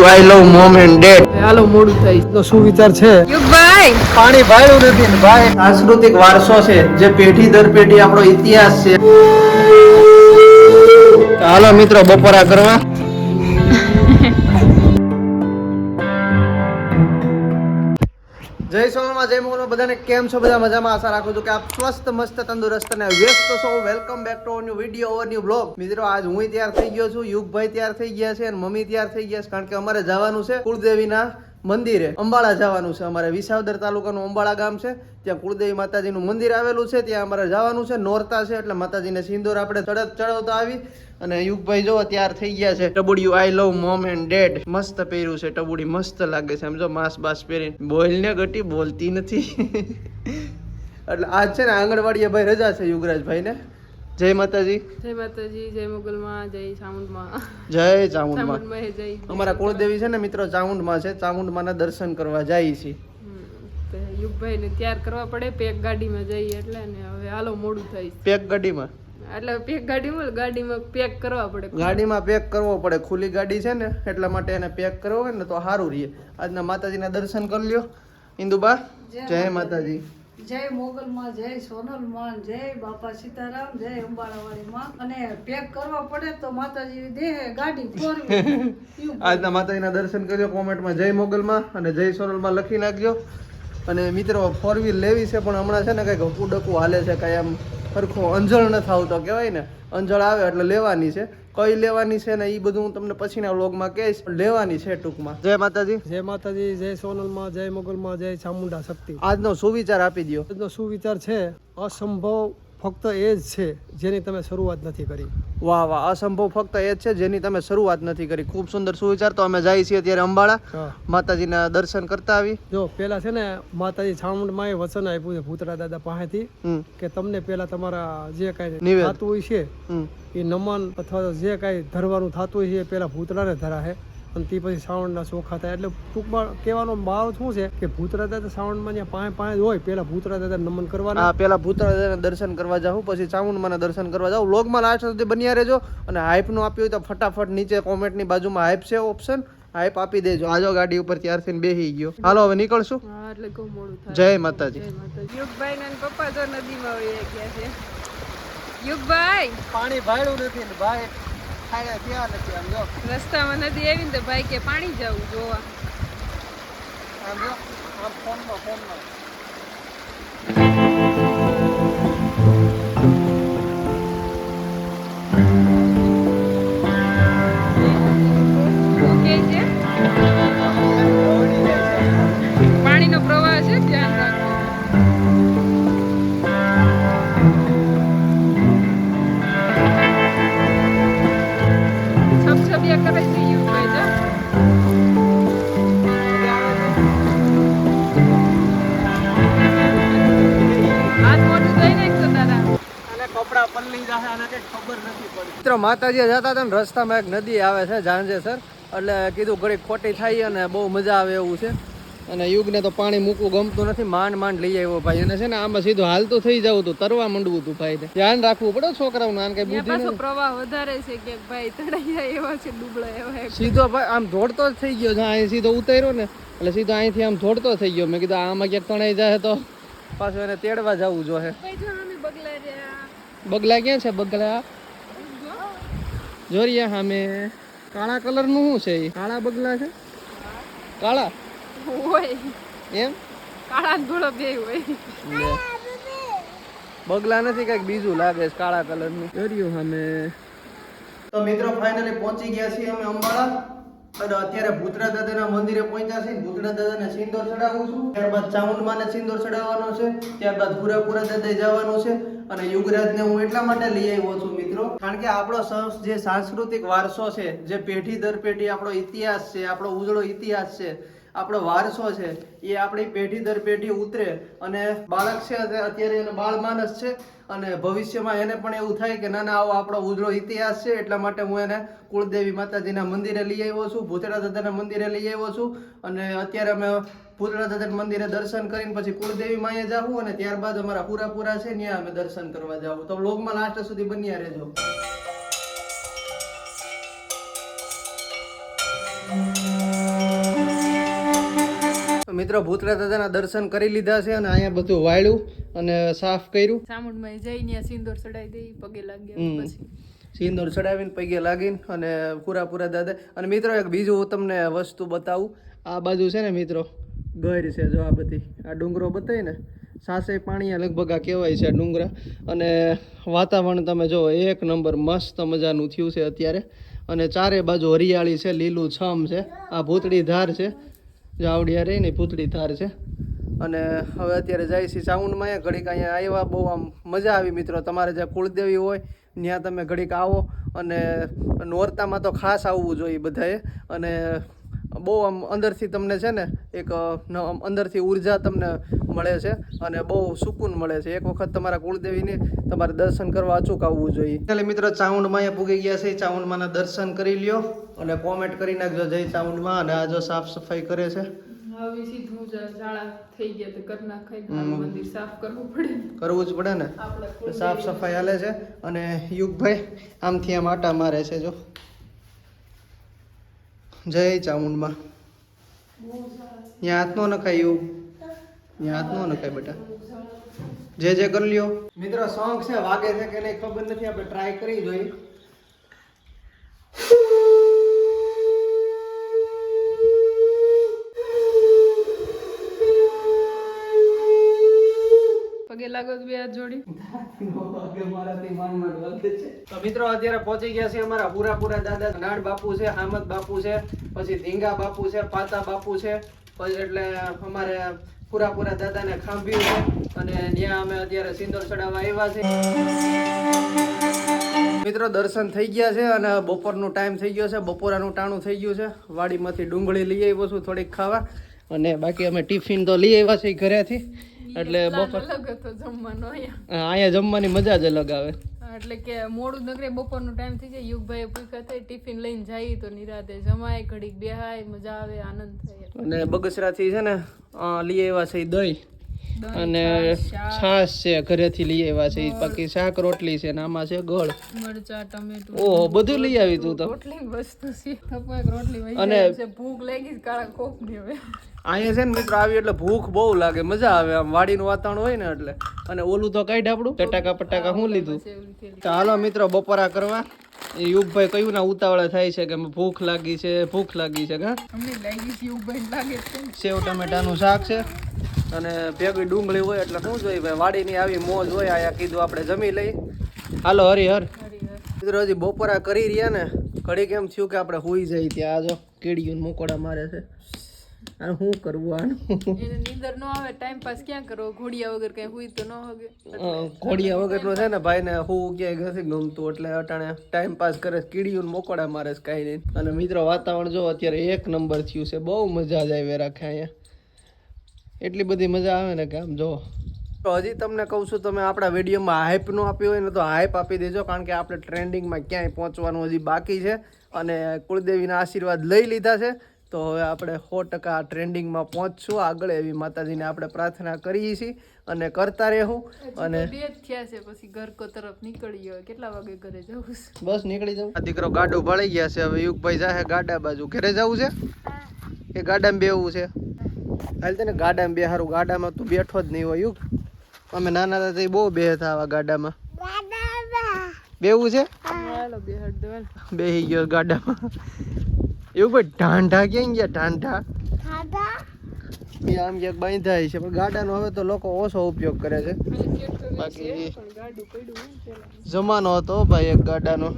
I love mom and dad. હાલો મોડું થાય તો શું વિચાર છે યુગભાઈ પાણી ભાડ્યું નથી ને ભાઈ. સાંસ્કૃતિક વારસો છે જે પેઢી દર પેઢી આપણો ઇતિહાસ છે. હાલો મિત્રો બપોરા કરવા. જય સોનામાં જય મોહનો બધાને કેમ છો? બધા મજામાં? આશા રાખું છું કે આપ સ્વસ્થ મસ્ત તંદુરસ્ત અને વ્યસ્ત છો. Welcome back to new video or new blog. મિત્રો આજ હું તૈયાર થઈ ગયો છું, યુગભાઈ તૈયાર થઈ ગયા છે અને મમ્મી તૈયાર થઈ ગયા છે, કારણ કે અમારે જવાનું છે કુળદેવીના મંદિરે. અંબાળા જવાનું છે. અમારે વિસાવદર તાલુકાનું અંબાળા ગામ છે, ત્યાં કુળદેવી માતાજીનું મંદિર આવેલું છે, ત્યાં અમારે જવાનું છે. નોરતા છે એટલે માતાજીને સિંદૂર આપણે ચડાવતા આવી. અને યુગભાઈ જો તૈયાર થઈ ગયા છે. ટબુડિયું આઈ લવ મોમ એન્ડ ડેડ મસ્ત પહેર્યું છે. ટબુડી મસ્ત લાગે છે. સમજો માસ બાસ પહેરીને બોલને ગટી બોલતી નથી. એટલે આજ છે ને આંગણવાડીએ ભાઈ રજા છે યુગરાજભાઈ ને. જય માતાજી. જય માતાજી, જય મોગલમાં, જય ચામુંડમાં. જય ચામુંડમાં. જય અમારા કુળદેવી છે ને મિત્રો ચામુંડમાં છે. ચામુંડમાંના દર્શન કરવા જાય છે. યુગભાઈ ને તૈયાર કરવા પડે, પેક ગાડીમાં જઈએ એટલે ને હવે હાલો મોડું થાય. પેક ગાડીમાં એટલે પેક ગાડીમાં પેક કરવા પડે. ગાડીમાં પેક કરવો પડે. ખુલ્લી ગાડી છે ને એટલા માટે એને પેક કરવો હોય ને તો સારું રહે. આજના માતાજીના દર્શન કરી લ્યો. ઇન્દુબા જય માતાજી. જય મોગલમાં, જય સોનલમાં, જય બાપા સીતારામ, જય અંબાળાવાળીમાં. અને પેક કરવા પડે તો માતાજી દે ગાડી ફોરવી. આજના માતાજીના દર્શન કરજો. કોમેન્ટમાં જય મોગલમાં અને જય સોનલમાં લખી નાખજો. અને મિત્રો 4 વ્હીલ લેવી છે પણ હમણાં છે ને કંઈક હકુડકું હાલે છે, કાંઈ આમ સરખો અંજળ ન આવતો કહેવાય ને. અંજળ આવે એટલે લેવાની છે. કઈ લેવાની છે ને એ બધું હું તમને પછીના વ્લોગમાં કહીશ. લેવાની છે ટૂંકમાં. જય માતાજી. જય માતાજી, જય સોનલમાં, જય મોગલમાં, જય ચામુંડા શક્તિ. આજનો સુવિચાર આપી દો. આજનો સુવિચાર છે, અસંભવ ફક્ત એ જ છે જેની તમે શરૂઆત નથી કરી. વાહ વાહ. અસંભવ ફક્ત એ જ છે જેની તમે શરૂઆત નથી કરી. ખૂબ સુંદર સુવિચાર. તો અમે જઈએ છીએ અત્યારે અંબાળા માતાજીના દર્શન કરતા આવી. જો પેલા છે ને માતાજી ચામુંડમાં એ વચન આપ્યું છે ભૂતરા દાદા પાસેથી કે તમને પેલા તમારા જે કઈ થતું હોય છે એ નમન અથવા જે કઈ ધરવાનું થતું હોય છે એ પેલા ભૂતરાને ધરાશે અને તે પછી શ્રાવણના ચોખા થાય. એટલે ટૂંકમાં કહેવાનો ભાવ શું છે કે ભૂતરા દાદા શ્રાવણમાં જ્યાં પાંચ હોય પેલા ભૂતરા દાદા નમન કરવાના. પેલા ભૂતરા દાદાના દર્શન કરવા જાઉં, પછી ચામુંડમાના દર્શન કરવા જાઉં. વ્લોગમાં લાસ્ટ સુધી બન્યા રહેજો. અને હાઈપનું આપ્યું હોય તો ફટાફટ નીચે કોમેન્ટની બાજુમાં હાઈપ છે ઓપ્શન, હાઈપ આપી દેજો. આજો ગાડી ઉપર ત્યાર થઈને બેસી ગયો. હાલો હવે નીકળશું. એટલે બહુ મોડું થાય. જય માતાજી. યુગભાઈ ને પપ્પા તો નદીમાં વહી ગયા છે. યુગભાઈ પાણી ભાડ્યું નથી ને ભાઈ ખાયા ગયા નથી. આમ જો રસ્તામાં નદી આવી ને તો ભાઈ કે પાણી જવું જોવા. આમ જો આમ ફોનમાં ઓકે છે. પાણીનો પ્રવાહ છે, ધ્યાન રાખો. છબછબિયા કરે છે યુગભાઈ જો. હાથ મોટું થઈ નાખતો તારા. કપડા પલળી જાય અને કઈ ખબર નથી પડી. મિત્રો માતાજી જતા હતા ને રસ્તામાં એક નદી આવે છે જાંજેસર, એટલે કીધું ઘડી ખોટી થાય અને બહુ મજા આવે એવું છે. અને યુગને તો પાણી મૂકવું ગમતું નથી. માંડ લઈ આવ્યો ભાઈ. અને છે ને આમાં સીધું હાલતું થઈ જવું હતું, તરવા માંડવું હતું ભાઈ. ધ્યાન રાખવું પડે છોકરાઓને. આમ કઈ બુદ્ધિ પાછો પ્રવાહ વધારે છે કે ભાઈ તણાઈ જાય એવા છે, ડૂબળા એવા. સીધો ભાઈ આમ ધોડતો જ થઈ ગયો. અહીં સીધો ઉતાર્યો ને એટલે સીધો અહીંથી આમ ધોડતો થઈ ગયો. મેં કીધું આમાં ક્યાંક તણાઈ જાય તો પાછું એને તેડવા જવું જોઈએ. બગલા રહ્યા. બગલા ક્યાં છે? બગલા જોરિયા સામે કાળા કલર નું શું છે? કાળા બગલા છે. કાળા હોય એમ કાળા ધોળો બે હોય. બગલા નથી, કઈક બીજું લાગે છે કાળા કલર નું. જોરિયું સામે. તો મિત્રો ફાઇનલી પહોંચી ગયા છીએ અમે અંબાળા. અને અત્યારે ભૂતરા દાદાના મંદિરે પહોંચ્યા છે. ભૂતરા દાદાને સિંદૂર ચડાવું છું, ત્યારબાદ ચામુંડમાને સિંદૂર ચડાવવાનો છે, ત્યારબાદ પુરા દાદા જવાનું છે. અને યુગરાજને હું એટલા માટે લઈ આવ્યો છું મિત્રો, કારણ કે આપણો જે સાંસ્કૃતિક વારસો છે, જે પેઢી દર પેઢી આપણો ઇતિહાસ છે, આપણો ઉજળો ઇતિહાસ છે, આપણો વારસો છે, એ આપણી પેઢી દર પેઢી ઉતરે. અને બાળક છે અત્યારે એને બાળ માનસ છે અને ભવિષ્યમાં એને પણ એવું થાય કે ના આવો આપણો ઉજળો ઇતિહાસ છે. એટલા માટે હું એને કુળદેવી માતાજીના મંદિરે લઈ આવ્યો છું, ભૂતરા દાદાના મંદિરે લઈ આવ્યો છું. અને અત્યારે અમે ભૂતરા દાદાના મંદિરે દર્શન કરીને પછી કુળદેવી માએ જાવું અને ત્યારબાદ અમારા પૂરા છે ત્યાં અમે દર્શન કરવા જાવું. તો વ્લોગમાં લાસ્ટ સુધી બન્યા રહેજો. મિત્રો ભૂતરા દાદાના દર્શન કરી લીધા છે અને અહીંયા બધું વાળ્યું અને સાફ કર્યું. ચામુંડમાં જઈને સિંદૂર ચડાવી દઈ, પગે લાગ્યા પછી સિંદૂર ચડાવીને પગે લાગીને અને પૂરા દાદા. અને મિત્રો એક બીજું હું તમને વસ્તુ બતાવું. આ બાજુ છે ને મિત્રો ગર છે, જો આ બધી આ ડુંગરો બતાવી ને સાસે પાણી લગભગ આ કહેવાય છે ડુંગરા. અને વાતાવરણ તમે જો એક નંબર મસ્ત મજાનું થયું છે અત્યારે. અને ચારે બાજુ હરિયાળી છે, લીલું છમ છે. આ ભૂતળી ધાર છે, જાવડિયા રહી ને ભૂતળી ધાર છે. અને હવે અત્યારે જાય છે ચામુંડમાં. ઘડીક અહીંયા આવ્યા, બહુ આમ મજા આવી મિત્રો. તમારે જ્યાં કુળદેવી હોય ત્યાં તમે ઘડીક આવો. અને નોરતામાં તો ખાસ આવવું જોઈએ બધાએ. અને બહુ આમ અંદરથી તમને છે ને એક અંદરથી ઉર્જા તમને મળે છે અને બહુ સુકૂન મળે છે. એક વખત તમારા કુળદેવીને તમારે દર્શન કરવા અચૂક આવવું જોઈએ. એટલે મિત્રો ચામુંડમાં અહીંયા પૂગી ગયા છે. ચામુંડમાંના દર્શન કરી લ્યો અને કોમેન્ટ કરી નાખજો જય ચામુંડમાં. અને આ જો સાફ સફાઈ કરે છે. હવે સીધું જાળા થઈ ગયા તો કરના ખાઈ મંદિર સાફ કરવું પડે, કરવું જ પડે ને. સાફ સફાઈ હાલે છે. અને યુગભાઈ આમથી આમ આટા મારે છે. જો જય ચામુંડમાં. ત્યાં હાથ નો નખાય યુગ, ત્યાં હાથ નો નખાય બેટા. જે કરી લ્યો મિત્રો. સોંગ છે, વાગે છે કે નહીં ખબર નથી, આપણે ટ્રાય કરી જોઈએ. પગે લાગો તો બે હાથ જોડી. તો મિત્રો અત્યારે પહોંચી ગયા છે અમારા પૂરા દાદા. નાડ બાપુ છે, હામદ બાપુ છે, પછી ધીંગા બાપુ છે, પાતા બાપુ છે, પછી એટલે અમારે પૂરા દાદાને ખાંભ્યું છે. અને ત્યાં અમે અત્યારે સિંદૂર ચડાવવા આવ્યા છે. મિત્રો દર્શન થઈ ગયા છે અને બપોરનો ટાઈમ થઈ ગયો છે. બપોરાનું ટાણું થઈ ગયું છે. વાડીમાંથી ડુંગળી લઈ આવ્યો છું થોડીક ખાવા. અને બાકી અમે ટિફિન તો લઈ આવ્યા છે ઘરેથી. એટલે બપોર અહીંયા જમવાની મજા જ અલગ આવે. એટલે કે મોડું નગરે બપોરનો ટાઈમ થઈ જાય, યુગભાઈ ભૂખ્યા થઈ ટિફિન લઈને જાય તો નિરાતે જમાય, ઘડીક બેહાય, મજા આવે, આનંદ થાય. અને બગસરાથી છે ને લઈ આવ્યા છે દહીં અને છાશ છે, ઘરેથી લઈ આવ્યા છે. બાકી શાક રોટલી છે ને આમાં છે ગળ, મરચા, ટમેટું, ઓહો બધું લઈ આવી તું તો. રોટલી વસ્તુ છે, થપાક રોટલી વહી અને જાય છે. ભૂખ લાગી કાળા કોક ની હવે અહીંયા છે ને મિત્રો આવી એટલે ભૂખ બહુ લાગે, મજા આવે. આમ વાડીનું વાતાવરણ હોય ને એટલે. અને ઓલું તો કાઢ આપણું પટાકા હું લીધું. ચાલો મિત્રો બપોરા કરવા. યુગભાઈ કયું ના ઉતાવળે થાય છે કે ભૂખ લાગી છે, ભૂખ લાગી છે. હા અમને લાગી છે, યુગભાઈ લાગે છે. સેવ ટમેટાનું શાક છે અને ભેગી ડુંગળી હોય એટલે શું જોઈએ ભાઈ, વાડીની આવી મોજ હોય. આયા કીધું આપણે જમી લઈ. હાલો હરિહર. મિત્રો હજી બપોરા કરી રહ્યા ને ઘડીક એમ થયું કે આપણે હુઈ જાય. ત્યાં આજો કીડીયું મોકોડા મારે છે. આ શું કરવું આનું? એને નીંદર ન આવે, ટાઈમ પાસ ક્યાં કરો? ઘોડિયા વગર કઈ હુઈ તો ન હોગે. ઘોડિયા વગરનો છે ને ભાઈ ને હું ક્યાંય નથી ગમતું એટલે અટાણે ટાઈમ પાસ કરે. કીડીયું મોકોડા મારે છે કાંઈ નહીં. અને મિત્રો વાતાવરણ જો અત્યારે એક નંબર થયું છે. બહુ મજા જ આવી રાખે અહીંયા. એટલી બધી મજા આવે ને કે આમ જો. તો હજી તમને કહું છું, તમે આપણા વિડીયોમાં હાઈપ નો આપ્યું હોય ને તો હાઈપ આપી દેજો. કારણ કે આપણે ટ્રેન્ડિંગમાં ક્યાંય પહોંચવાનું હજી બાકી છે. અને કુળદેવીના આશીર્વાદ લઈ લીધા છે તો હવે આપણે 100% ટ્રેન્ડિંગમાં પહોંચશું આગળ. એવી માતાજીને આપણે પ્રાર્થના કરીએ છીએ અને કરતા રહેવું. અને બે જ થયા છે, પછી ઘર કો તરફ નીકળી ગયો. કેટલા વાગે ઘરે જવું છે? બસ નીકળી જવું. આ દીકરો ગાડું ભળી ગયા છે. હવે યુગભાઈ જાહે ગાડા બાજુ. ઘરે જવું છે કે ગાડામાં બેવું છે? હાલ તને ગાડામાં બે હારું. ગાડામાં તું બેઠો જ નહીં હોય યુગ. અમે નાના હતા બહુ બેહતા આવા ગાડામાં. બેવું છે? બેહી ગયો ગાડામાં. એવું ભાઈ ઢાંઢા ક્યાં ગયા? ઢાંઢા આમ ક્યાંક બાંધા છે પણ ગાડાનો હવે તો લોકો ઓછો ઉપયોગ કરે છે. બાકી જમાનો હતો ભાઈ એક ગાડાનો.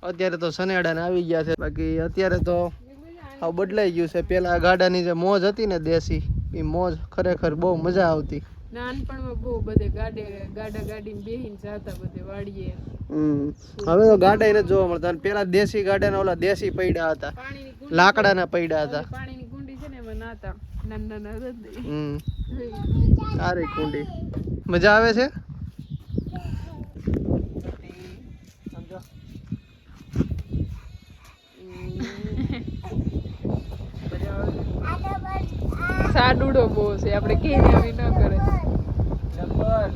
અત્યારે તો સનેડા આવી ગયા છે. બાકી અત્યારે તો હા બદલાઈ ગયું છે. પેલા ગાડાની જે મોજ હતી ને દેશી, એ મોજ ખરેખર બહુ મજા આવતી. નાનપણમાં બહુ બધે ગાડીમાં બેહીને જાતા બધે વાડીએ. હવે તો ગાડા નથી જોવા મળતા. પેલા દેશી ગાડાના ઓલા દેશી પૈડા હતા, લાકડાના પૈડા હતા. પાણીની કુંડી છે ને એમાં નાતા નાના સારી કુંડી. મજા આવે છે. સાડુડો બહુ છે, આપણે કેવી આવી ન કરે.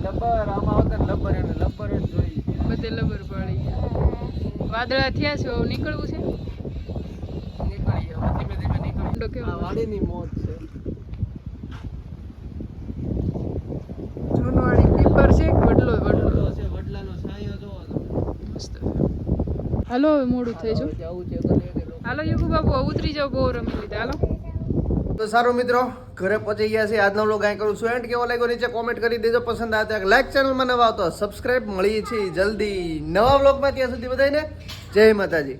લબર આમાં આવતા લબર એને લબર જ જોઈ. બધે લબર પડી ગયા. વાદળા થયા છે, હવે નીકળવું છે. કેવો વાડીની મોજ છે. જૂનવાડી પીપર છે કે વડલો વડલાનો છાંયો જોવો તો. મસ્ત. હાલો હવે મોડું થઈ જો. હાલો યુગુ બાબુ ઉતરી જાવ, બહુ રમી લીધા. હાલો તો સારું મિત્રો, ઘરે પહોંચી ગયા છે. આજનો વ્લોગ અહીં કરું છું એન્ડ. કેવો લાગ્યો નીચે કોમેન્ટ કરી દેજો. પસંદ આવે તો લાઈક, ચેનલમાં નવા આવતો સબસ્ક્રાઇબ. મળીએ છીએ જલ્દી નવા વ્લોગમાં. ત્યાં સુધી બધાને જય માતાજી.